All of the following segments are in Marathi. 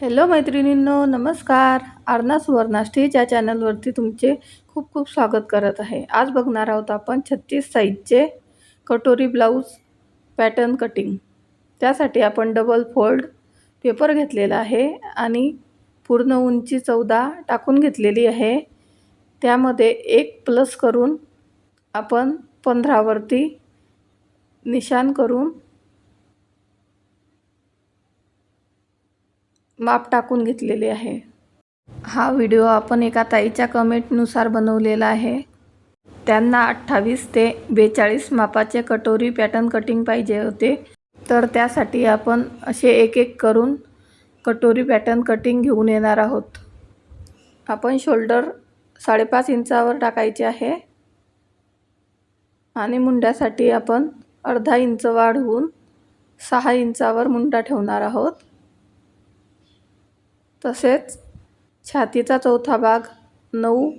हॅलो मैत्रिणींनो, नमस्कार. अर्ना सुवर्णाष्टी या चॅनलवरती तुमचे खूप खूप स्वागत करत आहे. आज बघणार आहोत आपण 36 साईजचे कटोरी ब्लाऊज पॅटर्न कटिंग. त्यासाठी आपण डबल फोल्ड पेपर घेतलेला आहे आणि पूर्ण उंची 14 टाकून घेतलेली आहे. त्यामध्ये 1 प्लस करून आपण 15 वरती निशाण करून माप टाकून घेतलेले आहे. हा व्हिडिओ आपण एका ताईच्या कमेंटनुसार बनवलेला आहे. त्यांना 28 ते 42 मापाचे कटोरी पॅटर्न कटिंग पाहिजे होते, तर त्यासाठी आपण असे एक एक करून कटोरी पॅटर्न कटिंग घेऊन येणार आहोत. आपण शोल्डर 5.5 इंचावर टाकायचे आहे आणि मुंड्यासाठी आपण अर्धा इंच वाढवून 6 इंचावर मुंडा ठेवणार आहोत. तसेच छातीचा चौथा भाग 9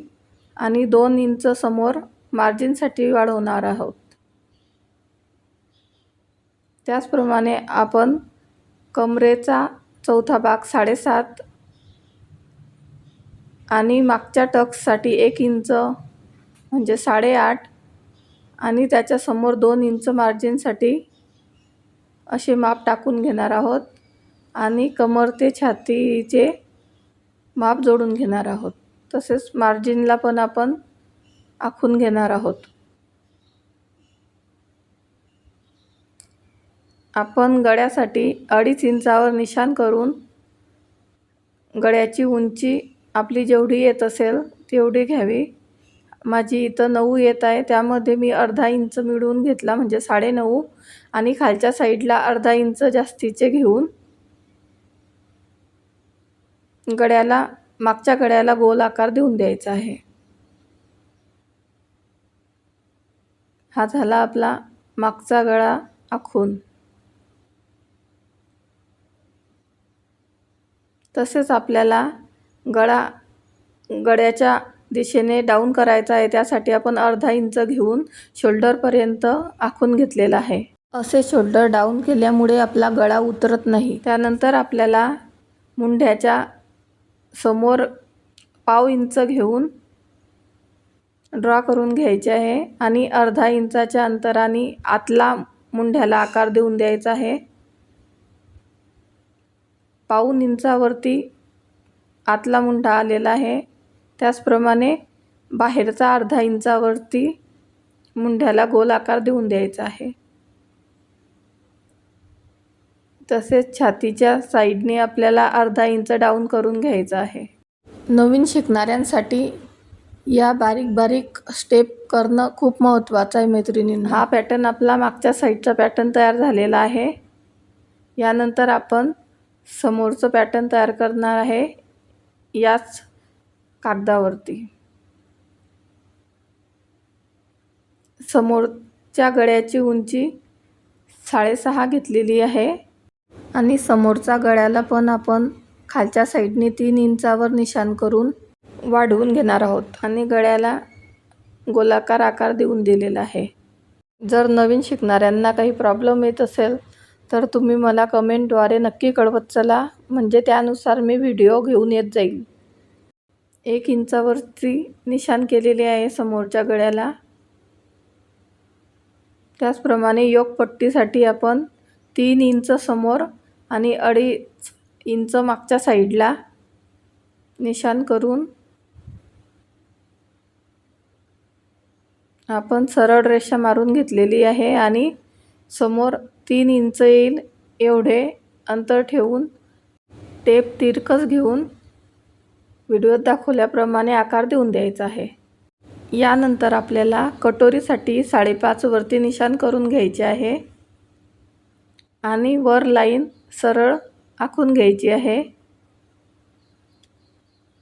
आणि 2 इंच समोर मार्जिनसाठी वाढवणार आहोत. त्याचप्रमाणे आपण कमरेचा चौथा भाग 7.5 आणि मागच्या टक्ससाठी 1 इंच म्हणजे 8.5 आणि त्याच्यासमोर 2 इंच मार्जिनसाठी असे माप टाकून घेणार आहोत आणि कमर ते छातीचे माप जोडून घेणार आहोत. तसेच मार्जिनला पण आपण आखून घेणार आहोत. आपण गळ्यासाठी 2.5 इंचावर निशाण करून गळ्याची उंची आपली जेवढी येत असेल तेवढी घ्यावी. माझी इथं 9 येत आहे, त्यामध्ये मी अर्धा इंच मिळवून घेतला म्हणजे 9.5 आणि खालच्या साईडला अर्धा इंच जास्तीचे घेऊन गळ्याला मागच्या गळ्याला गोल आकार देऊन द्यायचा आहे. हा झाला आपला मागचा गळा आखून. तसेच आपल्याला गळ्याच्या दिशेने डाऊन करायचा आहे. त्यासाठी आपण अर्धा इंच घेऊन शोल्डरपर्यंत आखून घेतलेला आहे. असे शोल्डर डाऊन केल्यामुळे आपला गळा उतरत नाही. त्यानंतर आपल्याला मुंड्याच्या समोर 1/2 इंच घेऊन ड्रॉ करून घ्यायचे आहे आणि अर्धा इंचाच्या अंतराने आतला मुंड्याला आकार देऊन द्यायचा आहे. 1/2 इंचावरती आतला मुंडा आलेला आहे. त्याचप्रमाणे बाहेरचा अर्धा इंचावरती मुंड्याला गोल आकार देऊन द्यायचा आहे. तसेच छातीच्या साईडने आपल्याला अर्धा इंच डाऊन करून घ्यायचं आहे. नवीन शिकणाऱ्यांसाठी या बारीक बारीक स्टेप करणं खूप महत्त्वाचं आहे मैत्रिणींनो. हा पॅटर्न आपला मागच्या साईडचा पॅटर्न तयार झालेला आहे. यानंतर आपण समोरचं पॅटर्न तयार करणार आहे याच कागदावरती. समोरच्या गळ्याची उंची 6.5 घेतलेली आहे आणि समोरचा गळ्याला पण आपण खालच्या साईडने 3 इंचावर निशाण करून वाढवून घेणार आहोत आणि गळ्याला गोलाकार आकार देऊन दिलेला आहे. जर नवीन शिकणाऱ्यांना काही प्रॉब्लेम येत असेल तर तुम्ही मला कमेंटद्वारे नक्की कळवत चला, म्हणजे त्यानुसार मी व्हिडिओ घेऊन येत जाईल. 1 इंचावरती निशाण केलेले आहे समोरच्या गळ्याला. त्याचप्रमाणे योकपट्टीसाठी आपण 3 इंच समोर आणि 2.5 इंच मागच्या साईडला निशाण करून आपण सरळ रेषा मारून घेतलेली आहे आणि समोर 3 इंच येईल एवढे अंतर ठेवून टेप तिरकस घेऊन व्हिडिओत दाखवल्याप्रमाणे आकार देऊन द्यायचा आहे. यानंतर आपल्याला कटोरीसाठी 5.5 वरती निशाण करून घ्यायचे आहे आणि वर लाईन सरळ आखून घ्यायची आहे.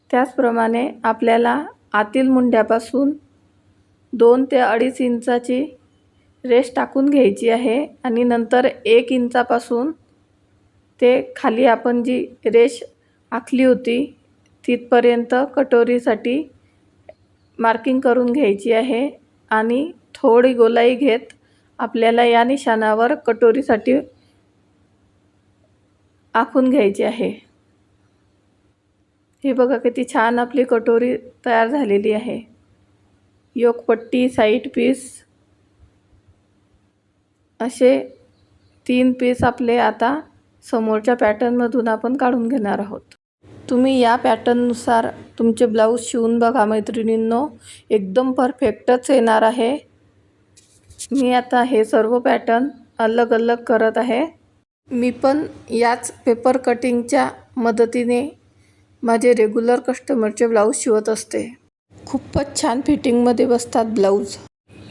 त्याचप्रमाणे आपल्याला आतील मुंड्यापासून 2 ते 2.5 इंचाची रेष टाकून घ्यायची आहे आणि नंतर 1 इंचापासून ते खाली आपण जी रेष आखली होती तिथपर्यंत कटोरीसाठी मार्किंग करून घ्यायची आहे आणि थोडी गोलाई घेत आपल्याला या निशाणावर कटोरीसाठी आखून घ्यायची आहे. हे बघा किती छान आपली कटोरी तयार झालेली आहे. योकपट्टी, साईड पीस असे 3 पीस आपले आता समोरच्या पॅटर्नमधून आपण काढून घेणार आहोत. तुम्ही या पॅटर्ननुसार तुमचे ब्लाऊज शिवून बघा मैत्रिणींनो, एकदम परफेक्टच येणार आहे. मी आता हे सर्व पॅटर्न अलग अलग करत आहे. मी पण याच पेपर कटिंगच्या मदतीने माझे रेग्युलर कस्टमरचे ब्लाऊज शिवत असते. खूपच छान फिटिंगमध्ये बसतात ब्लाऊज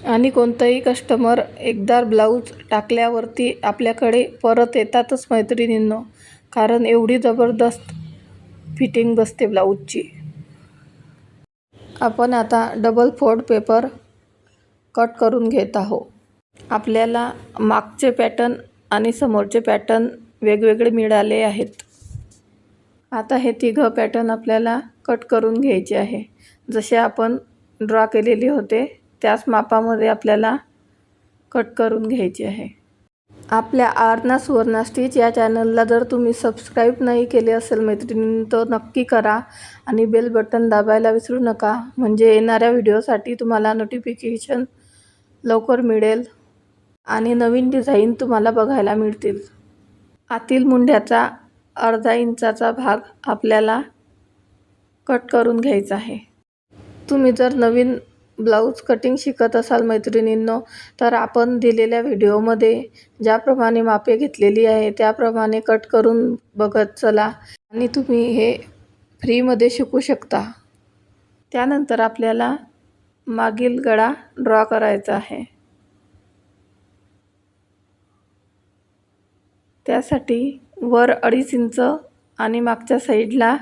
आणि कोणताही कस्टमर एकदा ब्लाऊज टाकल्यावरती आपल्याकडे परत येतातच मैत्रिणींनो, कारण एवढी जबरदस्त फिटिंग बसते ब्लाऊजची. आपण आता डबल फोल्ड पेपर कट करून घेत आहोत. आपल्याला मागचे पॅटर्न आणि समोरचे पॅटर्न वेगवेगळे मिळाले आहेत. आता हे तिघं पॅटर्न आपल्याला कट करून घ्यायचे आहे. जसे आपण ड्रॉ केलेले होते त्याच मापामध्ये आपल्याला कट करून घ्यायचे आहे. आपल्या आर्ना सुवर्णा स्टिच या चॅनलला जर तुम्ही सबस्क्राईब नाही केले असेल मैत्रिणींनी तर नक्की करा आणि बेल बटन दाबायला विसरू नका, म्हणजे येणाऱ्या व्हिडिओसाठी तुम्हाला नोटिफिकेशन लवकर मिळेल आणि नवीन डिझाईन तुम्हाला बघायला मिळतील. आतील मुंड्याचा अर्धा इंचाचा भाग आपल्याला कट करून घ्यायचा आहे. तुम्ही जर नवीन ब्लाऊज कटिंग शिकत असाल मैत्रिणींनो, तर आपण दिलेल्या व्हिडिओमध्ये ज्याप्रमाणे मापे घेतलेली आहे त्याप्रमाणे कट करून बघत चला आणि तुम्ही हे फ्रीमध्ये शिकू शकता. त्यानंतर आपल्याला मागील गळा ड्रॉ करायचा आहे. त्यासाठी वर 2.5 इंच आणि मागच्या साईडला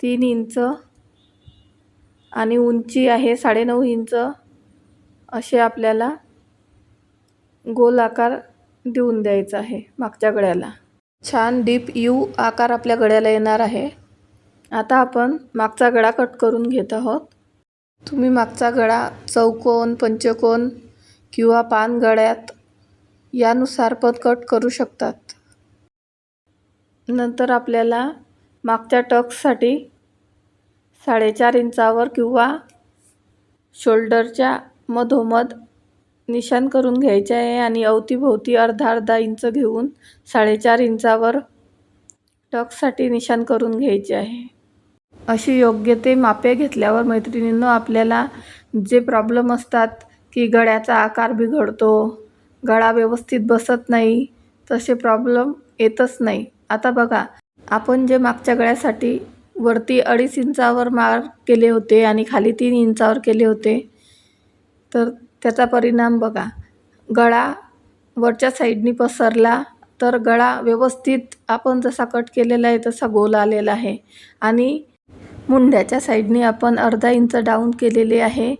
3 इंच आणि उंची आहे 9.5 इंच असे आपल्याला गोल आकार देऊन द्यायचा आहे. मागच्या गळ्याला छान डीप यू आकार आपल्या गळ्याला येणार आहे. आता आपण मागचा गळा कट करून घेत आहोत. तुम्ही मागचा गळा चौकोन, पंचकोन किंवा पान गळ्यात यानुसार पण कट करू शकतात. नंतर आपल्याला मागच्या टक्ससाठी 4.5 इंचावर किंवा शोल्डरच्या मधोमध निशाण करून घ्यायचे आहे आणि अवतीभोवती अर्धा इंच घेऊन 4.5 इंचावर टक्ससाठी निशाण करून घ्यायचे आहे. अशी योग्य ते मापे घेतल्यावर मैत्रिणींनो, आपल्याला जे प्रॉब्लेम असतात की गळ्याचा आकार बिघडतो, गळा व्यवस्थित बसत नाही, तसे प्रॉब्लेम येतच नाही. आता बघा, आपण जे मागच्या गळ्यासाठी वरती 2.5 इंचावर मार्क केले होते आणि खाली 3 इंचावर केले होते, तर त्याचा परिणाम बघा, गळा वरच्या साईडनी पसरला तर गळा व्यवस्थित आपण जसा कट केलेला आहे तसा गोल आलेला आहे आणि मुंड्याच्या साईडनी आपण अर्धा इंच डाऊन केलेले आहे,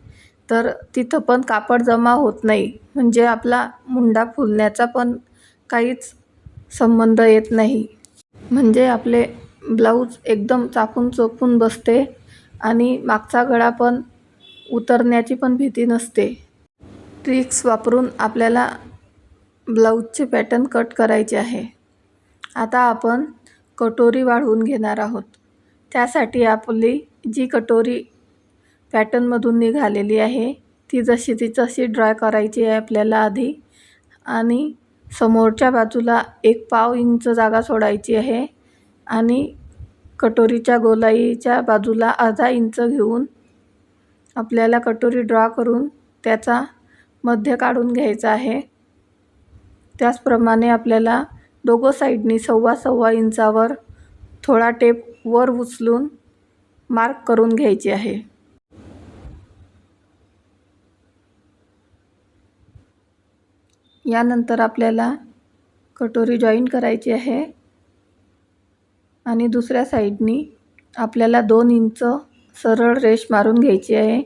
तर तिथं पण कापड जमा होत नाही, म्हणजे आपला मुंडा फुलण्याचा पण काहीच संबंध येत नाही. म्हणजे आपले ब्लाऊज एकदम चापून चोपून बसते आणि मागचा गळा पण उतरण्याची पण भीती नसते. ट्रिक्स वापरून आपल्याला ब्लाऊजचे पॅटर्न कट करायचे आहे. आता आपण कटोरी वाढवून घेणार आहोत. त्यासाठी आपली जी कटोरी पॅटर्नमधून निघालेली आहे ती जशी तशी ड्रॉ करायची आहे आपल्याला आधी आणि समोरच्या बाजूला 1/2 इंच जागा सोडायची आहे आणि कटोरीच्या गोलाईच्या बाजूला अर्धा इंच घेऊन आपल्याला कटोरी ड्रॉ करून त्याचा मध्य काढून घ्यायचा आहे. त्याचप्रमाणे आपल्याला दोघं साईडनी 1.25 इंचावर थोडा टेप वर उचलून मार्क करून घ्यायचे आहे. यानंतर आपल्याला कटोरी जॉईन करायची आहे आणि दुसऱ्या साईडनी आपल्याला 2 इंच सरळ रेष मारून घ्यायची आहे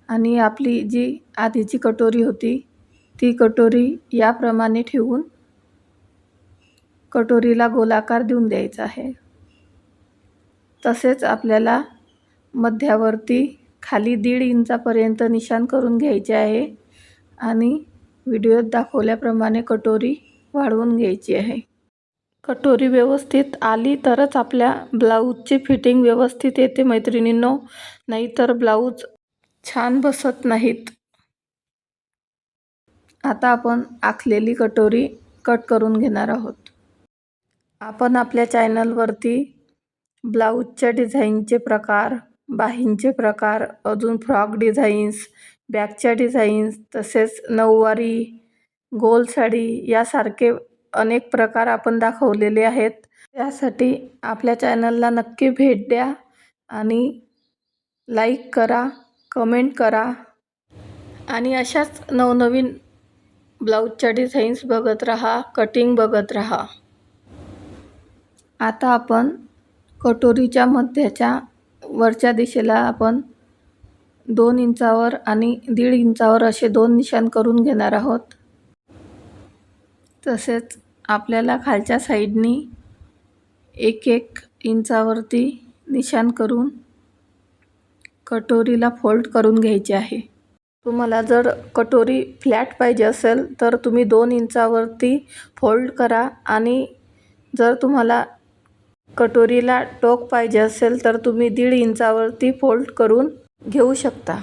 आणि आपली जी आधीची कटोरी होती ती कटोरी याप्रमाणे ठेवून कटोरीला गोलाकार देऊन द्यायचा आहे. तसेच आपल्याला मध्यावरती खाली 1.5 इंचापर्यंत निशाण करून घ्यायचे आहे आणि व्हिडिओत दाखवल्याप्रमाणे कटोरी वाढवून घ्यायची आहे. कटोरी व्यवस्थित आली तरच आपल्या ब्लाऊजची फिटिंग व्यवस्थित येते मैत्रिणींनो, नाहीतर ब्लाऊज छान बसत नाहीत. आता आपण आखलेली कटोरी कट करून घेणार आहोत. आपण आपल्या चॅनलवरती ब्लाऊजच्या डिझाईनचे प्रकार, बाहींचे प्रकार, अजून फ्रॉक डिझाईन्स, बॅगच्या डिझाईन्स, तसेच नऊवारी, गोल साडी यासारखे अनेक प्रकार आपण दाखवलेले आहेत. त्यासाठी आपल्या चॅनलला नक्की भेट द्या आणि लाईक करा, कमेंट करा आणि अशाच नवनवीन ब्लाऊजच्या डिझाईन्स बघत राहा, कटिंग बघत राहा. आता आपण कटोरीच्या मध्याच्या वरच्या दिशेला आपण 2 इंचावर आणि 1.5 इंचावर असे 2 निशाण करून घेणार आहोत. तसेच आपल्याला खालच्या साईडनी 1-1 इंचावरती निशाण करून कटोरीला फोल्ड करून घ्यायचे आहे. तुम्हाला जर कटोरी फ्लॅट पाहिजे असेल तर तुम्ही 2 इंचावरती फोल्ड करा आणि जर तुम्हाला कटोरीला टोक पाहिजे असेल तर तुम्ही 1.5 इंचावरती फोल्ड करून घेऊ शकता.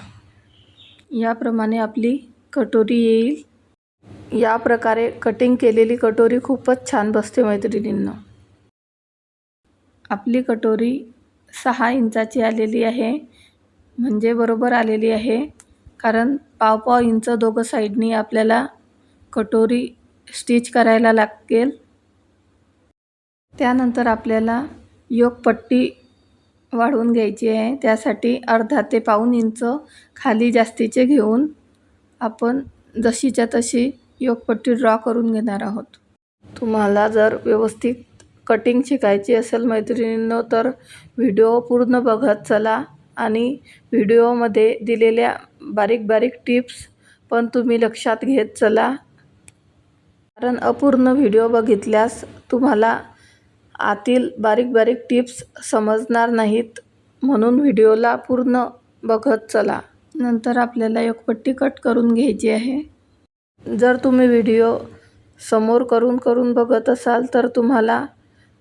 याप्रमाणे आपली कटोरी येईल. या प्रकारे कटिंग केलेली कटोरी खूपच छान बसते मैत्रिणींनो. आपली कटोरी 6 इंचाची आलेली आहे, म्हणजे बरोबर आलेली आहे. कारण पाव इंच दोघं साईडनी आपल्याला कटोरी स्टिच करायला लागेल. त्यानंतर आपल्याला योकपट्टी वाढवून घ्यायची आहे. त्यासाठी अर्धा ते पाऊण इंच खाली जास्तीचे घेऊन आपण जशीच्या तशी योकपट्टी ड्रॉ करून घेणार आहोत. तुम्हाला जर व्यवस्थित कटिंग शिकायची असेल मैत्रिणींनो तर व्हिडिओ पूर्ण बघत चला आणि व्हिडिओमध्ये दिलेल्या बारीक बारीक टिप्स पण तुम्ही लक्षात घेत चला. कारण अपूर्ण व्हिडिओ बघितल्यास तुम्हाला आतील बारीक बारीक टिप्स समजणार नाहीत, म्हणून व्हिडिओला पूर्ण बघत चला. नंतर आपल्याला योकपट्टी कट करून घ्यायची आहे. जर तुम्ही व्हिडिओ समोर करून बघत असाल तर तुम्हाला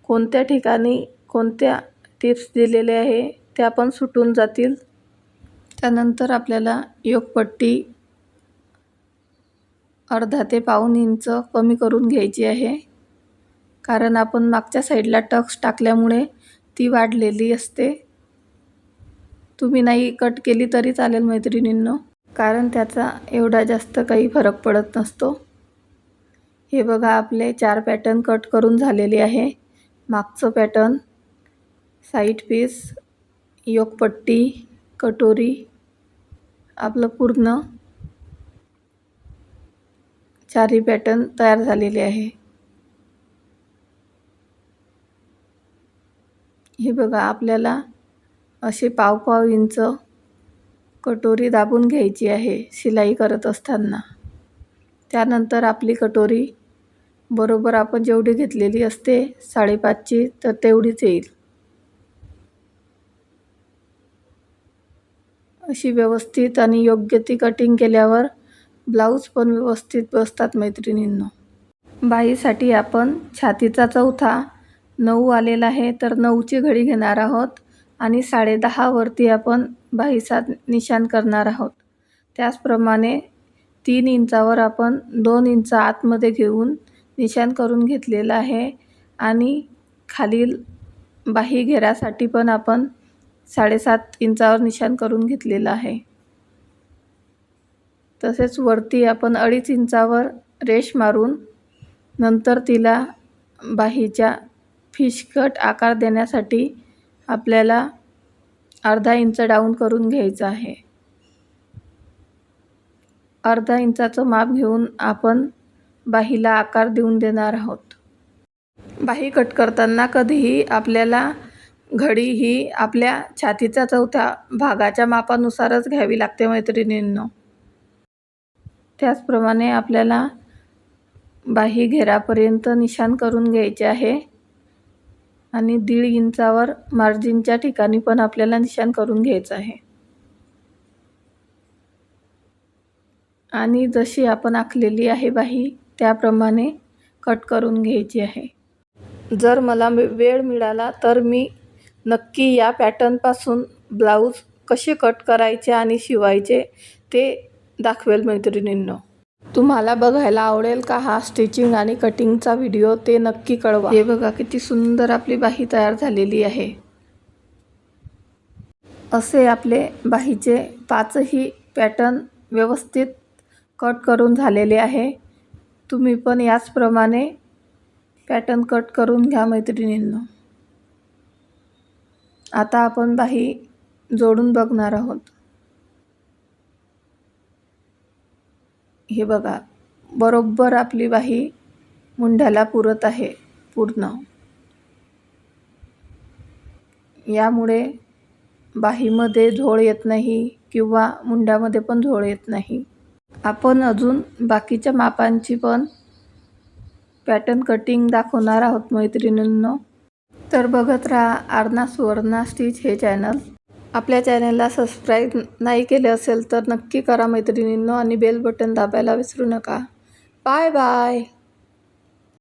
कोणत्या ठिकाणी कोणत्या टिप्स दिलेल्या आहे त्या पण सुटून जातील. त्यानंतर आपल्याला योकपट्टी अर्धा ते पाऊण इंच कमी करून घ्यायची आहे. कारण आपण मागच्या साईडला टक्स टाकल्यामुळे ती वाढलेली असते. तुम्ही नाही कट केली तरी चालेल मैत्रिणींनो, कारण त्याचा एवढा जास्त काही फरक पडत नसतो. हे बघा, आपले 4 पॅटर्न कट करून झालेले आहे. मागचं पॅटर्न, साईड पीस, योकपट्टी, कटोरी, आपलं पूर्ण 4ही पॅटर्न तयार झालेले आहे. हे बघा, आपल्याला असे पाव इंच कटोरी दाबून घ्यायची आहे शिलाई करत असताना. त्यानंतर आपली कटोरी बरोबर आपण जेवढी घेतलेली असते 5.5ची तर तेवढीच येईल. अशी व्यवस्थित आणि योग्य ती कटिंग केल्यावर ब्लाऊज पण व्यवस्थित बसतात मैत्रिणींनो. बाहीसाठी आपण छातीचा चौथा 9 आलेला आहे तर 9ची घडी घेणार आहोत आणि 10.5 वरती आपण बाहीचा निशाण करणार आहोत. त्याचप्रमाणे 3 इंचावर आपण 2 इंच आतमध्ये घेऊन निशाण करून घेतलेला आहे आणि खालील बाही घेरासाठी पण आपण 7.5 इंचावर निशाण करून घेतलेलं आहे. तसेच वरती आपण 2.5 इंचावर रेष मारून नंतर तिला बाहीच्या फिश कट आकार देण्यासाठी आपल्याला अर्धा इंच डाऊन करून घ्यायचं आहे. अर्धा इंचाचं माप घेऊन आपण बाहीला आकार देऊन देणार आहोत. बाही कट करताना कधीही आपल्याला घडी ही आपल्या छातीच्या चौथ्या भागाच्या मापानुसारच घ्यावी लागते मैत्रिणींनो. त्याचप्रमाणे आपल्याला बाही घेरापर्यंत निशाण करून घ्यायचे आहे आणि 1.5 इंचावर मार्जिनच्या ठिकाणी पण आपल्याला निशाण करून घ्यायचं आहे. आणि जशी आपण आखलेली आहे बाही त्याप्रमाणे कट करून घ्यायची आहे. जर मला वेळ मिळाला तर मी नक्की या पॅटर्नपासून ब्लाऊज कसे कट करायचे आणि शिवायचे ते दाखवेल मैत्रिणींनो. तुम्हाला बघायला आवडेल का हा स्टिचिंग आणि कटिंगचा व्हिडिओ ते नक्की कळवा. हे बघा किती सुंदर आपली बाही तयार झालेली आहे. असे आपले बाहीचे 5ही पॅटर्न व्यवस्थित कट करून झालेले आहे. तुम्ही पण याचप्रमाणे पॅटर्न कट करून घ्या मैत्रिणींनो. आता आपण बाही जोडून बघणार आहोत. हे बघा बरोबर आपली बाही मुंढ्याला पुरत आहे पूर्ण. यामुळे बाहीमध्ये झोळ येत नाही किंवा मुंड्यामध्ये पण झोळ येत नाही. आपण अजून बाकीच्या मापांची पण पॅटर्न कटिंग दाखवणार आहोत मैत्रिणींनो. तर बघत राहा आरना सुवर्णा स्टिच हे चॅनल. आपल्या चॅनलला सबस्क्राईब नाही केले असेल तर नक्की करा मैत्रिणींनो आणि बेल बटन दाबायला विसरू नका. Bye bye.